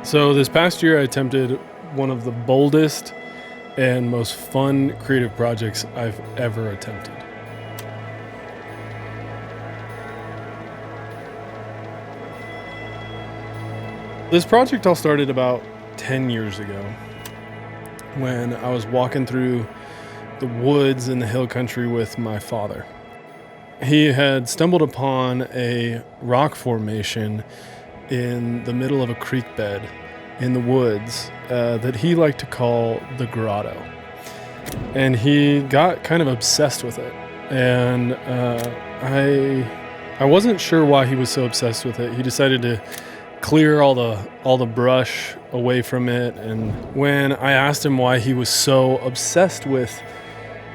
So this past year I attempted one of the boldest and most fun creative projects I've ever attempted. This project all started about 10 years ago when I was walking through the woods in the hill country with my father. He had stumbled upon a rock formation in the middle of a creek bed in the woods that he liked to call the Grotto. And he got kind of obsessed with it. And I wasn't sure why he was so obsessed with it. He decided to clear all the brush away from it. And when I asked him why he was so obsessed with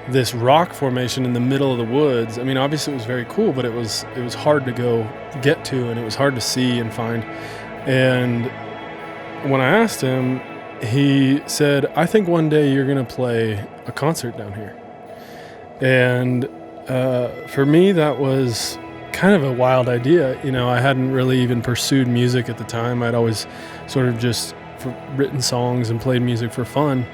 this rock formation in the middle of the woods, I mean, obviously it was very cool, but it was hard to go get to, and it was hard to see and find. And when I asked him, he said, "I think one day you're gonna play a concert down here." And for me, that was kind of a wild idea. You know, I hadn't really even pursued music at the time. I'd always sort of just written songs and played music for fun.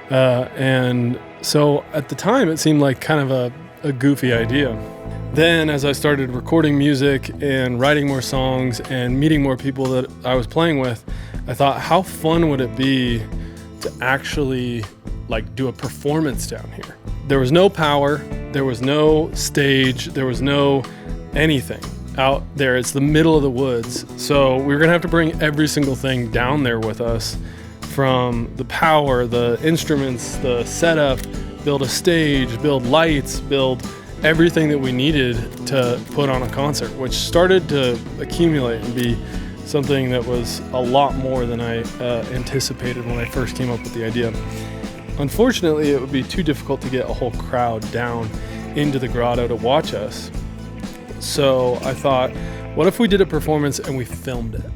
And so at the time, it seemed like kind of a goofy idea. Then as I started recording music and writing more songs and meeting more people that I was playing with, I thought, how fun would it be to actually do a performance down here? There was no power, there was no stage, there was no anything out there. It's the middle of the woods. So we were gonna have to bring every single thing down there with us, from the power, the instruments, the setup, build a stage, build lights, build everything that we needed to put on a concert, which started to accumulate and be something that was a lot more than I anticipated when I first came up with the idea. Unfortunately, it would be too difficult to get a whole crowd down into the grotto to watch us. So I thought, what if we did a performance and we filmed it?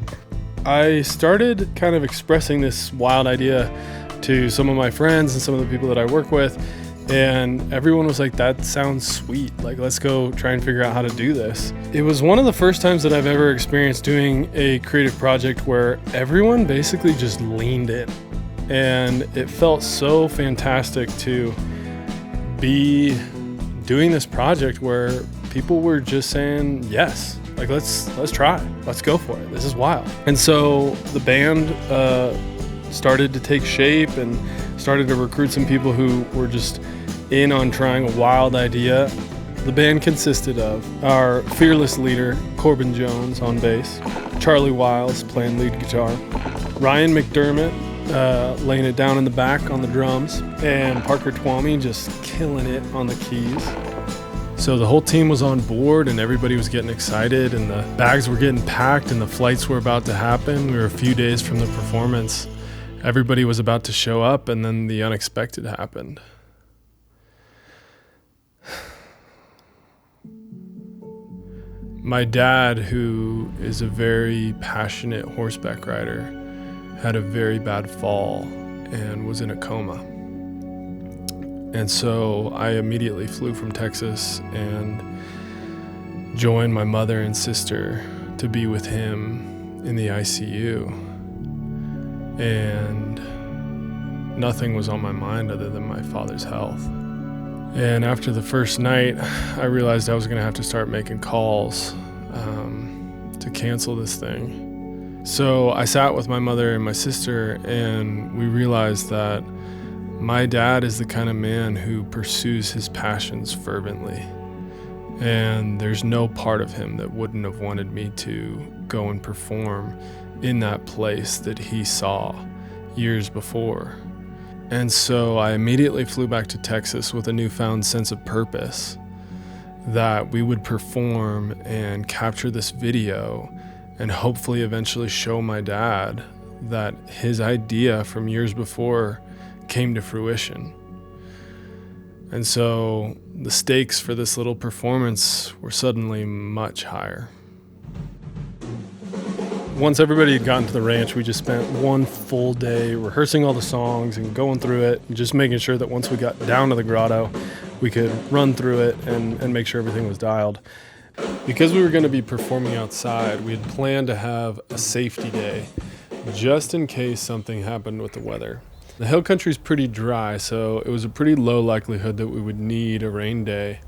I started kind of expressing this wild idea to some of my friends and some of the people that I work with, and everyone was like, "That sounds sweet. Let's go try and figure out how to do this." It was one of the first times that I've ever experienced doing a creative project where everyone basically just leaned in. And it felt so fantastic to be doing this project where people were just saying, yes, let's try it. Let's go for it. This is wild. And so the band started to take shape and started to recruit some people who were just in on trying a wild idea. The band consisted of our fearless leader, Corbin Jones on bass, Charlie Wiles playing lead guitar, Ryan McDermott laying it down in the back on the drums, and Parker Twomey just killing it on the keys. So the whole team was on board and everybody was getting excited and the bags were getting packed and the flights were about to happen. We were a few days from the performance. Everybody was about to show up, and then the unexpected happened. My dad, who is a very passionate horseback rider, had a very bad fall and was in a coma. And so I immediately flew from Texas and joined my mother and sister to be with him in the ICU. And nothing was on my mind other than my father's health. And after the first night, I realized I was gonna have to start making calls to cancel this thing. So I sat with my mother and my sister, and we realized that my dad is the kind of man who pursues his passions fervently. And there's no part of him that wouldn't have wanted me to go and perform in that place that he saw years before. And so I immediately flew back to Texas with a newfound sense of purpose that we would perform and capture this video and hopefully eventually show my dad that his idea from years before came to fruition. And so the stakes for this little performance were suddenly much higher. Once everybody had gotten to the ranch, we just spent one full day rehearsing all the songs and going through it and just making sure that once we got down to the grotto, we could run through it and make sure everything was dialed. Because we were going to be performing outside, we had planned to have a safety day just in case something happened with the weather. The hill country's pretty dry, so it was a pretty low likelihood that we would need a rain day.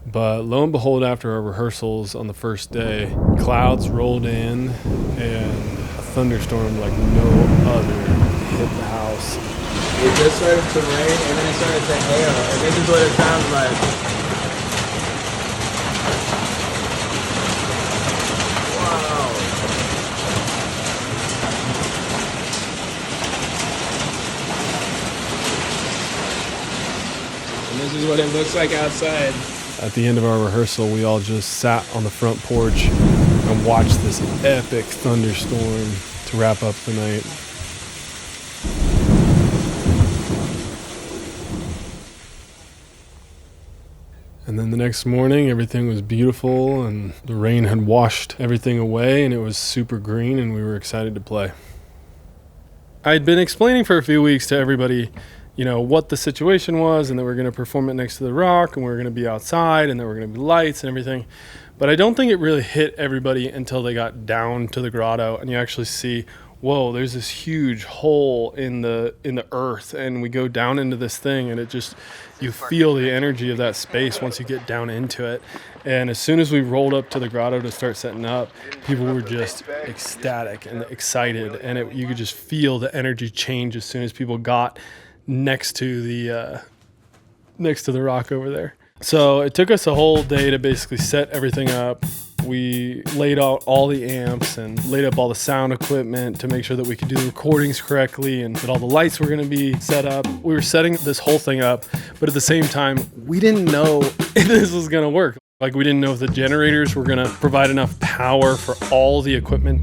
But lo and behold, after our rehearsals on the first day, clouds rolled in and a thunderstorm like no other hit the house. It just started to rain and then it started to hail, and this is what it sounds like. Wow. And this is what it looks like outside. At the end of our rehearsal, we all just sat on the front porch and watched this epic thunderstorm to wrap up the night. And then the next morning, everything was beautiful and the rain had washed everything away and it was super green and we were excited to play. I'd been explaining for a few weeks to everybody, you know, what the situation was and that we're going to perform it next to the rock and we're going to be outside and there were going to be lights and everything. But I don't think it really hit everybody until they got down to the grotto and you actually see, whoa, there's this huge hole in the earth and we go down into this thing and it just, you feel the energy of that space once you get down into it. And as soon as we rolled up to the grotto to start setting up, people were just ecstatic and excited and you could just feel the energy change as soon as people got next to the rock over there. So it took us a whole day to basically set everything up. We laid out all the amps and laid up all the sound equipment to make sure that we could do the recordings correctly and that all the lights were going to be set up. We were setting this whole thing up, but at the same time, we didn't know if this was going to work. Like, we didn't know if the generators were going to provide enough power for all the equipment.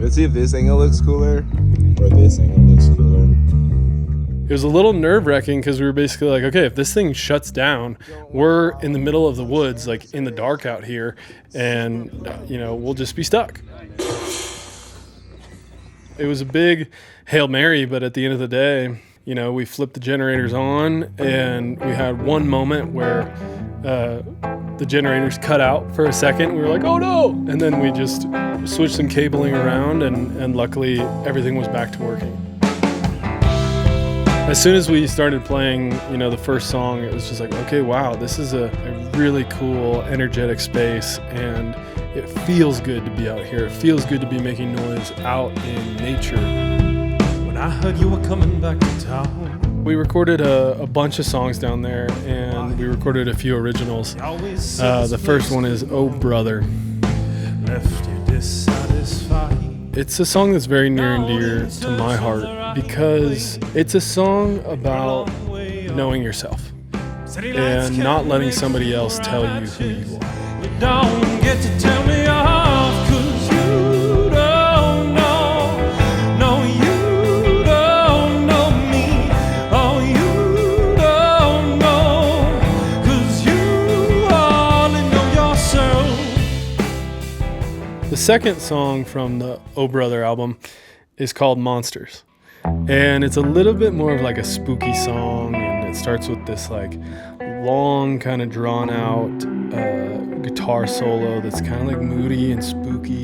Let's see if this angle looks cooler or this angle looks cooler. It was a little nerve-wracking because we were basically like, okay, if this thing shuts down, we're in the middle of the woods, like in the dark out here, and, you know, we'll just be stuck. It was a big Hail Mary, but at the end of the day, you know, we flipped the generators on, and we had one moment where the generators cut out for a second. We were like, oh no! And then we just switched some cabling around, and luckily everything was back to working. As soon as we started playing, you know, the first song, it was just like, okay, wow, this is a really cool, energetic space, and it feels good to be out here. It feels good to be making noise out in nature. When I heard you were coming back to town. We recorded a bunch of songs down there, and we recorded a few originals. The first one is Oh Brother. Left you dissatisfied. It's a song that's very near and dear to my heart because it's a song about knowing yourself and not letting somebody else tell you who you are. You don't get to tell me off 'cause you don't know. No, you don't know me. Oh, you don't know 'cause you only know yourself. The second song from the Oh Brother album is called Monsters. And it's a little bit more of like a spooky song, and it starts with this like long kind of drawn out guitar solo that's kind of like moody and spooky.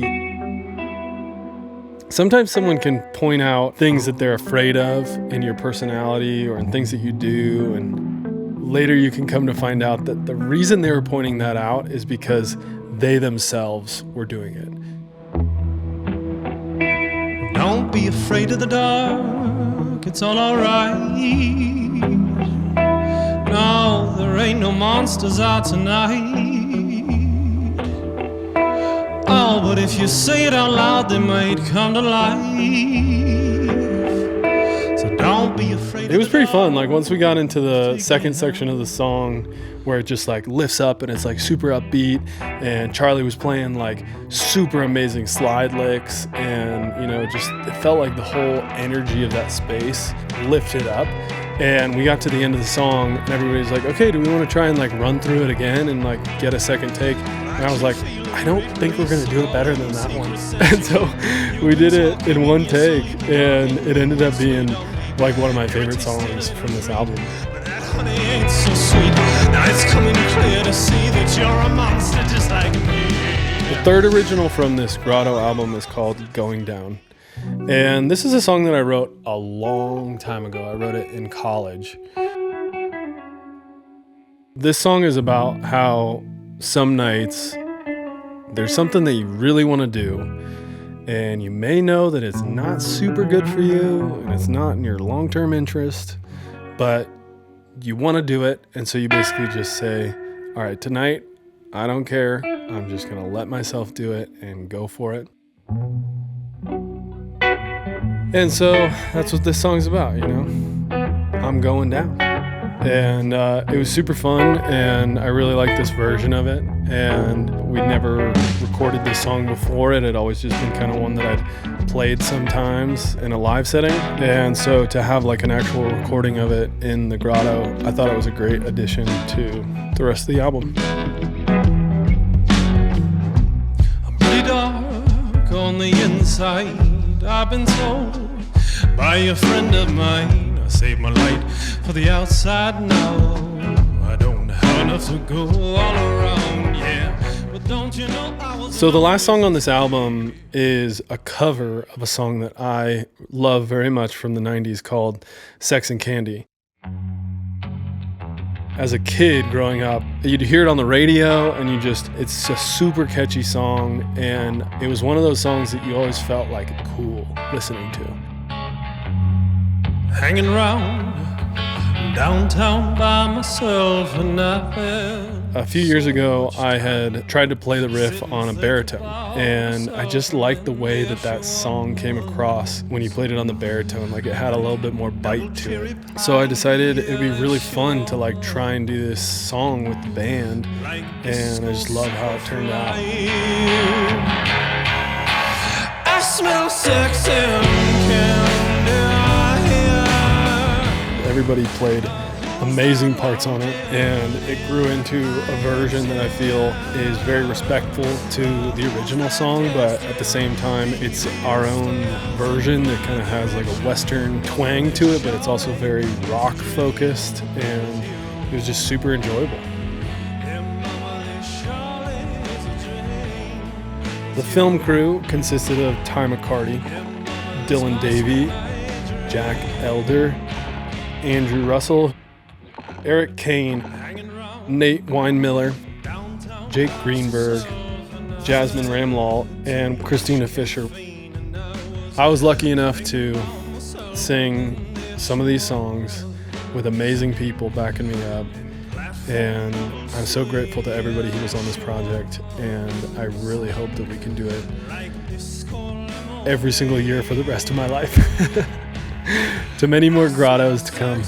Sometimes someone can point out things that they're afraid of in your personality or in things that you do, and later you can come to find out that the reason they were pointing that out is because they themselves were doing it. Don't be afraid of the dark, it's all alright. No, there ain't no monsters out tonight. Oh, but if you say it out loud, they might come to life. So don't be afraid. It was pretty fun. Like, once we got into the second section of the song where it just like lifts up and it's like super upbeat, and Charlie was playing like super amazing slide licks, and you know, just it felt like the whole energy of that space lifted up. And we got to the end of the song and everybody's like, okay, do we want to try and like run through it again and like get a second take? And I was like, I don't think we're gonna do it better than that one. And so we did it in one take, and it ended up being like one of my favorite songs from this album. Honey, ain't so sweet. Now it's coming clear to see that you're a monster just like me. The third original from this Grotto album is called Going Down. And this is a song that I wrote a long time ago. I wrote it in college. This song is about how some nights there's something that you really want to do, and you may know that it's not super good for you and it's not in your long-term interest, but you want to do it. And so you basically just say, all right, tonight, I don't care. I'm just going to let myself do it and go for it. And so that's what this song's about, you know? I'm going down. And it was super fun, and I really liked this version of it. And we'd never recorded this song before. It had always just been kind of one that I'd played sometimes in a live setting. And so to have like an actual recording of it in the Grotto, I thought it was a great addition to the rest of the album. I'm pretty dark on the inside, I've been told by a friend of mine. I saved my light for the outside now. I don't have enough to go all around, yeah. But don't you know I was... So the last song on this album is a cover of a song that I love very much from the 90s called Sex and Candy. As a kid growing up, you'd hear it on the radio and it's a super catchy song, and it was one of those songs that you always felt like cool listening to. Hanging around downtown by myself, and a few years ago, I had tried to play the riff on a baritone, and I just liked the way that song came across when you played it on the baritone. Like, it had a little bit more bite to it. So I decided it'd be really fun to like try and do this song with the band, and I just love how it turned out. I smell sex and candy. Everybody played amazing parts on it, and it grew into a version that I feel is very respectful to the original song, but at the same time it's our own version that kind of has like a Western twang to it, but it's also very rock focused, and it was just super enjoyable. The film crew consisted of Ty McCarty, Dylan Davey, Jack Elder, Andrew Russell, Eric Kane, Nate Weinmiller, Jake Greenberg, Jasmine Ramlall, and Christina Fisher. I was lucky enough to sing some of these songs with amazing people backing me up, and I'm so grateful to everybody who was on this project, and I really hope that we can do it every single year for the rest of my life. To many more grottos to come.